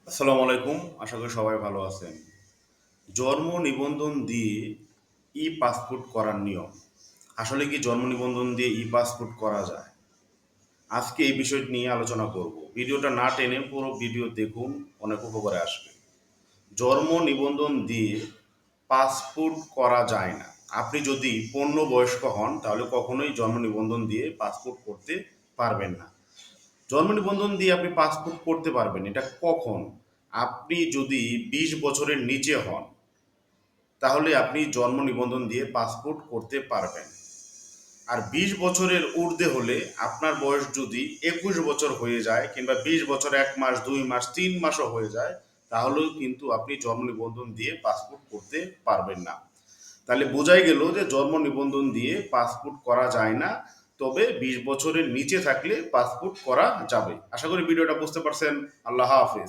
আসসালামু আলাইকুম। আশা করি সবাই ভালো আছেন। জন্ম নিবন্ধন দিয়ে ই-পাসপোর্ট করার নিয়ম। আসলে কি জন্ম নিবন্ধন দিয়ে ই-পাসপোর্ট করা যায়? আজকে এই বিষয়টি নিয়ে আলোচনা করব। ভিডিওটা না টেনে পুরো ভিডিও দেখুন, অনেক উপকারে আসবে। জন্ম নিবন্ধন দিয়ে পাসপোর্ট করা যায় না। আপনি যদি পূর্ণবয়স্ক হন তাহলে কখনোই জন্ম নিবন্ধন দিয়ে পাসপোর্ট করতে পারবেন না। জন্ম নিবন্ধন দিয়ে আপনি পাসপোর্ট করতে পারবেন, এটা কখন? আপনি যদি 20 বছরের নিচে হন তাহলে আপনি জন্ম নিবন্ধন দিয়ে পাসপোর্ট করতে পারবেন। আর 20 বছরের ঊর্ধ্বে হলে আপনার বয়স যদি 21 বছর হয়ে যায় কিংবা 20 বছর 1 মাস 2 মাস 3 মাসও হয়ে যায়, তাহলেও কিন্তু আপনি জন্ম নিবন্ধন দিয়ে পাসপোর্ট করতে পারবেন না। তাহলে বোঝাই গেল যে জন্ম নিবন্ধন দিয়ে পাসপোর্ট করা যায় না, তবে 20 বছরের নিচে থাকলে পাসপোর্ট করা যাবে। আশা করি ভিডিওটা বুঝতে পারছেন। আল্লাহ হাফেজ।